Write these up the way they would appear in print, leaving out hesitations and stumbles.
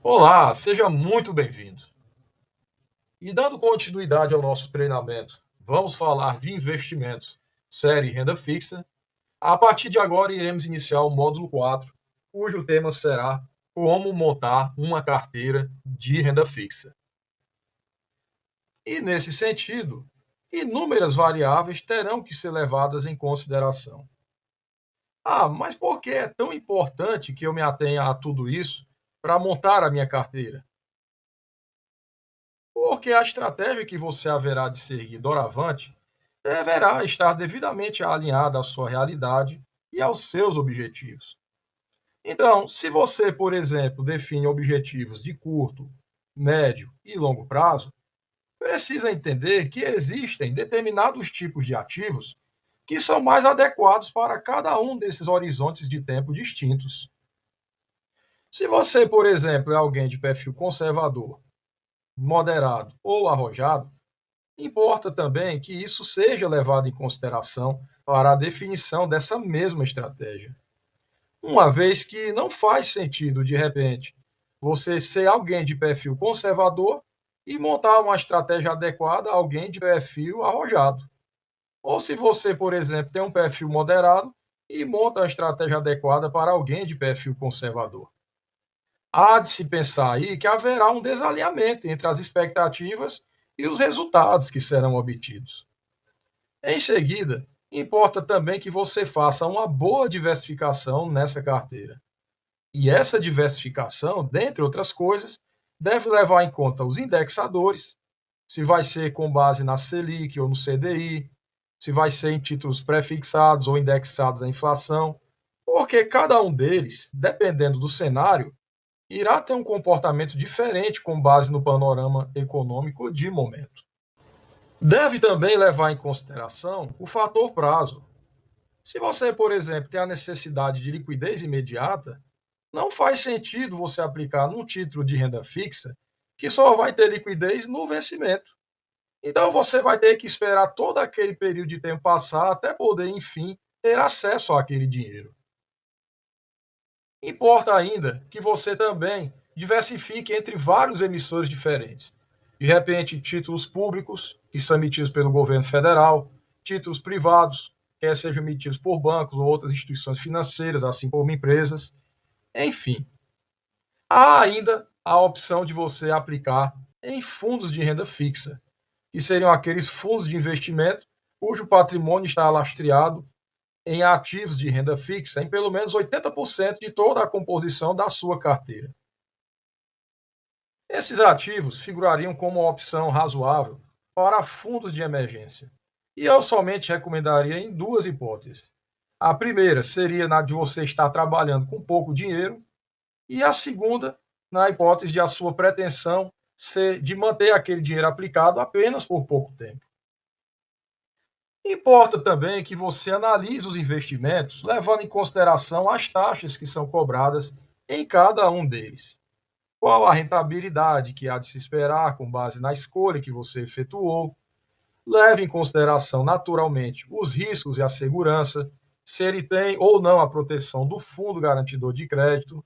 Olá, seja muito bem-vindo. E dando continuidade ao nosso treinamento, vamos falar de investimentos, série renda fixa. A partir de agora, iremos iniciar o módulo 4, cujo tema será como montar uma carteira de renda fixa. E nesse sentido, inúmeras variáveis terão que ser levadas em consideração. Mas por que é tão importante que eu me atenha a tudo isso para montar a minha carteira? Porque a estratégia que você haverá de seguir doravante deverá estar devidamente alinhada à sua realidade e aos seus objetivos. Então, se você, por exemplo, define objetivos de curto, médio e longo prazo, precisa entender que existem determinados tipos de ativos que são mais adequados para cada um desses horizontes de tempo distintos. Se você, por exemplo, é alguém de perfil conservador, moderado ou arrojado, importa também que isso seja levado em consideração para a definição dessa mesma estratégia. Uma vez que não faz sentido, de repente, você ser alguém de perfil conservador e montar uma estratégia adequada a alguém de perfil arrojado. Ou se você, por exemplo, tem um perfil moderado e monta uma estratégia adequada para alguém de perfil conservador. Há de se pensar aí que haverá um desalinhamento entre as expectativas e os resultados que serão obtidos. Em seguida, importa também que você faça uma boa diversificação nessa carteira. E essa diversificação, dentre outras coisas, deve levar em conta os indexadores, se vai ser com base na Selic ou no CDI, se vai ser em títulos prefixados ou indexados à inflação, porque cada um deles, dependendo do cenário, irá ter um comportamento diferente com base no panorama econômico de momento. Deve também levar em consideração o fator prazo. Se você, por exemplo, tem a necessidade de liquidez imediata, não faz sentido você aplicar num título de renda fixa que só vai ter liquidez no vencimento. Então você vai ter que esperar todo aquele período de tempo passar até poder, enfim, ter acesso àquele dinheiro. Importa ainda que você também diversifique entre vários emissores diferentes. De repente, títulos públicos, que são emitidos pelo governo federal, títulos privados, quer sejam emitidos por bancos ou outras instituições financeiras, assim como empresas. Enfim, há ainda a opção de você aplicar em fundos de renda fixa, que seriam aqueles fundos de investimento cujo patrimônio está lastreado em ativos de renda fixa em pelo menos 80% de toda a composição da sua carteira. Esses ativos figurariam como uma opção razoável para fundos de emergência. E eu somente recomendaria em duas hipóteses. A primeira seria na de você estar trabalhando com pouco dinheiro, e a segunda, na hipótese de a sua pretensão ser de manter aquele dinheiro aplicado apenas por pouco tempo. Importa também que você analise os investimentos, levando em consideração as taxas que são cobradas em cada um deles. Qual a rentabilidade que há de se esperar com base na escolha que você efetuou? Leve em consideração, naturalmente, os riscos e a segurança, se ele tem ou não a proteção do fundo garantidor de crédito,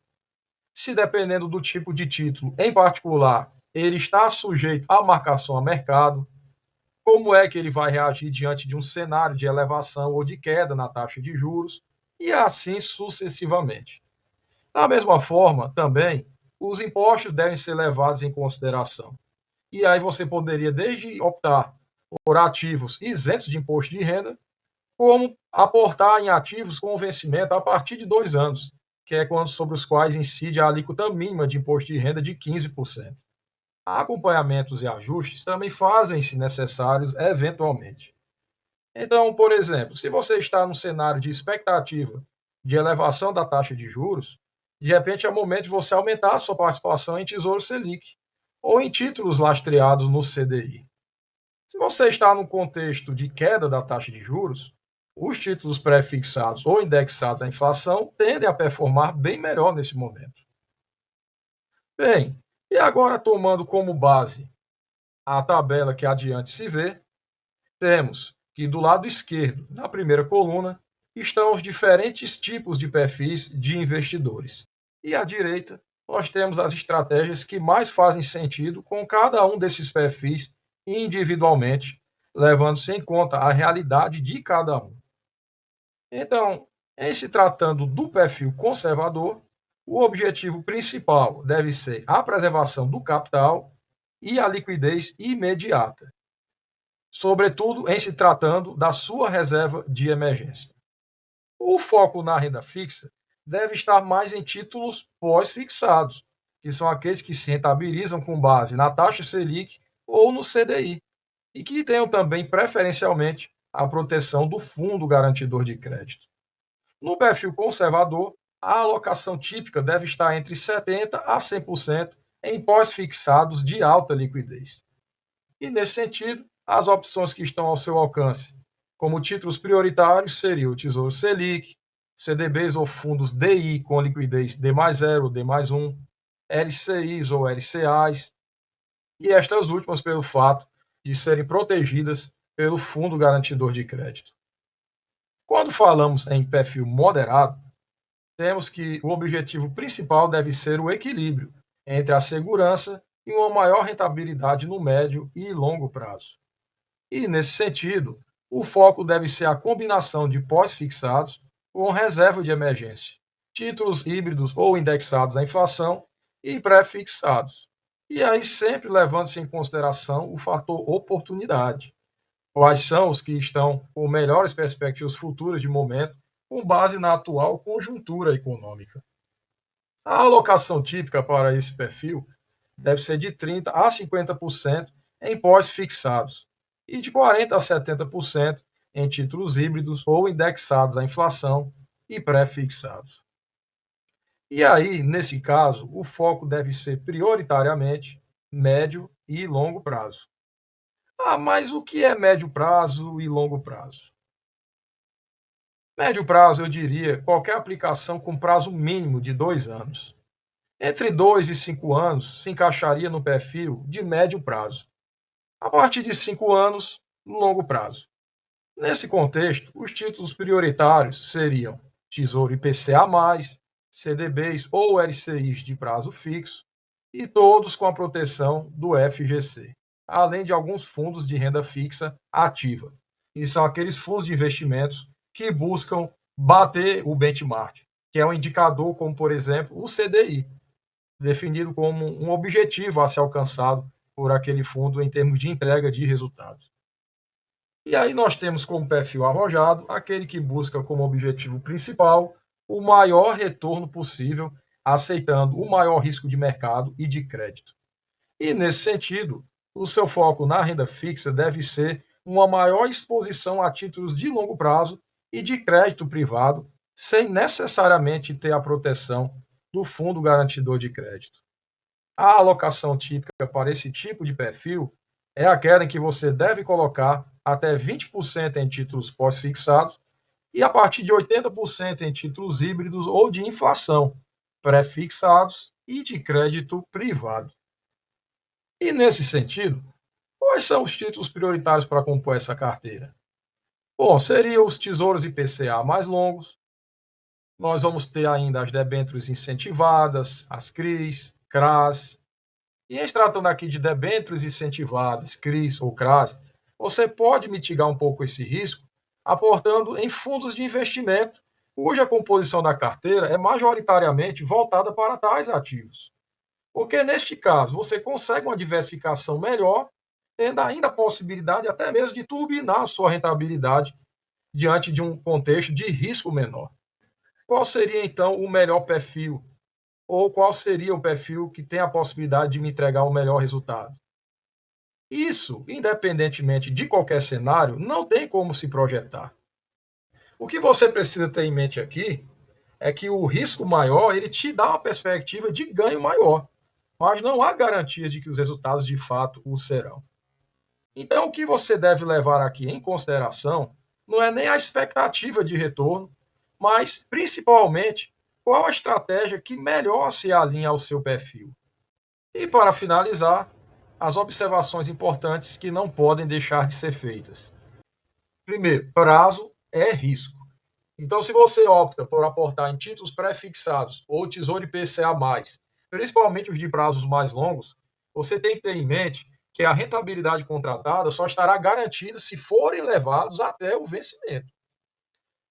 se dependendo do tipo de título, em particular, ele está sujeito à marcação a mercado, como é que ele vai reagir diante de um cenário de elevação ou de queda na taxa de juros, e assim sucessivamente. Da mesma forma, também, os impostos devem ser levados em consideração. E aí você poderia desde optar por ativos isentos de imposto de renda, como aportar em ativos com vencimento a partir de 2 anos, que é quando sobre os quais incide a alíquota mínima de imposto de renda de 15%. Acompanhamentos e ajustes também fazem-se necessários eventualmente. Então, por exemplo, se você está num cenário de expectativa de elevação da taxa de juros, de repente é o momento de você aumentar a sua participação em Tesouro Selic ou em títulos lastreados no CDI. Se você está no contexto de queda da taxa de juros, os títulos pré-fixados ou indexados à inflação tendem a performar bem melhor nesse momento. Bem, e agora tomando como base a tabela que adiante se vê, temos que do lado esquerdo, na primeira coluna, estão os diferentes tipos de perfis de investidores. E à direita nós temos as estratégias que mais fazem sentido com cada um desses perfis individualmente, levando-se em conta a realidade de cada um. Então, em se tratando do perfil conservador, o objetivo principal deve ser a preservação do capital e a liquidez imediata, sobretudo em se tratando da sua reserva de emergência. O foco na renda fixa deve estar mais em títulos pós-fixados, que são aqueles que se rentabilizam com base na taxa Selic ou no CDI, e que tenham também, preferencialmente, a proteção do Fundo Garantidor de Crédito. No perfil conservador, a alocação típica deve estar entre 70% a 100% em pós-fixados de alta liquidez. E, nesse sentido, as opções que estão ao seu alcance, como títulos prioritários, seriam o Tesouro Selic, CDBs ou fundos DI com liquidez D mais 0, D mais 1, LCIs ou LCAs, e estas últimas pelo fato de serem protegidas pelo Fundo Garantidor de Crédito. Quando falamos em perfil moderado, temos que o objetivo principal deve ser o equilíbrio entre a segurança e uma maior rentabilidade no médio e longo prazo. E, nesse sentido, o foco deve ser a combinação de pós-fixados com reserva de emergência, títulos híbridos ou indexados à inflação e pré-fixados. E aí sempre levando-se em consideração o fator oportunidade. Quais são os que estão com melhores perspectivas futuras de momento, com base na atual conjuntura econômica. A alocação típica para esse perfil deve ser de 30% a 50% em pós-fixados e de 40% a 70% em títulos híbridos ou indexados à inflação e pré-fixados. E aí, nesse caso, o foco deve ser prioritariamente médio e longo prazo. Ah, mas o que é médio prazo e longo prazo? Médio prazo, eu diria, qualquer aplicação com prazo mínimo de 2 anos. Entre 2 e 5 anos se encaixaria no perfil de médio prazo. A partir de 5 anos, longo prazo. Nesse contexto, os títulos prioritários seriam Tesouro IPCA+, CDBs ou LCIs de prazo fixo e todos com a proteção do FGC, além de alguns fundos de renda fixa ativa. E são aqueles fundos de investimentos que buscam bater o benchmark, que é um indicador como, por exemplo, o CDI, definido como um objetivo a ser alcançado por aquele fundo em termos de entrega de resultados. E aí nós temos como perfil arrojado aquele que busca como objetivo principal o maior retorno possível, aceitando o maior risco de mercado e de crédito. E nesse sentido, o seu foco na renda fixa deve ser uma maior exposição a títulos de longo prazo e de crédito privado, sem necessariamente ter a proteção do Fundo Garantidor de Crédito. A alocação típica para esse tipo de perfil é aquela em que você deve colocar até 20% em títulos pós-fixados e a partir de 80% em títulos híbridos ou de inflação, pré-fixados e de crédito privado. E nesse sentido, quais são os títulos prioritários para compor essa carteira? Bom, seriam os tesouros IPCA mais longos. Nós vamos ter ainda as debêntures incentivadas, as CRIs, CRAs. E em se tratando aqui de debêntures incentivadas, CRIs ou CRAs, você pode mitigar um pouco esse risco aportando em fundos de investimento, cuja composição da carteira é majoritariamente voltada para tais ativos. Porque neste caso você consegue uma diversificação melhor, tendo ainda a possibilidade até mesmo de turbinar a sua rentabilidade diante de um contexto de risco menor. Qual seria então o melhor perfil? Ou qual seria o perfil que tem a possibilidade de me entregar um melhor resultado? Isso, independentemente de qualquer cenário, não tem como se projetar. O que você precisa ter em mente aqui é que o risco maior, ele te dá uma perspectiva de ganho maior, mas não há garantias de que os resultados de fato o serão. Então, o que você deve levar aqui em consideração não é nem a expectativa de retorno, mas principalmente qual a estratégia que melhor se alinha ao seu perfil. E para finalizar, as observações importantes que não podem deixar de ser feitas. Primeiro, prazo é risco. Então, se você opta por aportar em títulos pré-fixados ou Tesouro IPCA+, principalmente os de prazos mais longos, você tem que ter em mente que a rentabilidade contratada só estará garantida se forem levados até o vencimento.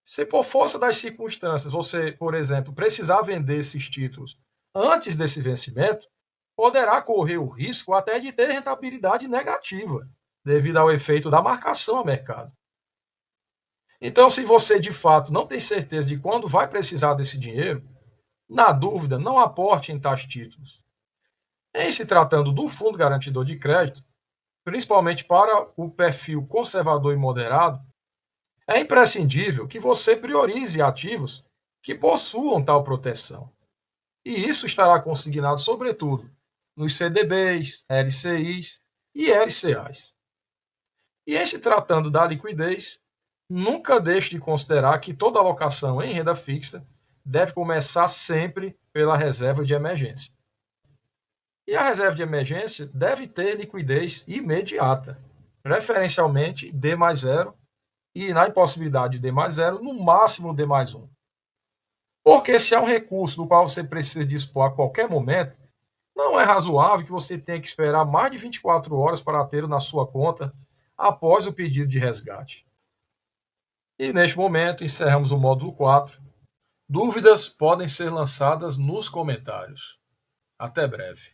Se por força das circunstâncias você, por exemplo, precisar vender esses títulos antes desse vencimento, poderá correr o risco até de ter rentabilidade negativa, devido ao efeito da marcação a mercado. Então, se você de fato não tem certeza de quando vai precisar desse dinheiro, na dúvida, não aporte em tais títulos. Em se tratando do fundo garantidor de crédito, principalmente para o perfil conservador e moderado, é imprescindível que você priorize ativos que possuam tal proteção. E isso estará consignado, sobretudo, nos CDBs, LCIs e LCAs. E em se tratando da liquidez, nunca deixe de considerar que toda alocação em renda fixa deve começar sempre pela reserva de emergência. E a reserva de emergência deve ter liquidez imediata, preferencialmente D mais zero, e na impossibilidade de D mais zero, no máximo D mais um. Porque se é um recurso do qual você precisa dispor a qualquer momento, não é razoável que você tenha que esperar mais de 24 horas para tê-lo na sua conta após o pedido de resgate. E neste momento encerramos o módulo 4. Dúvidas podem ser lançadas nos comentários. Até breve.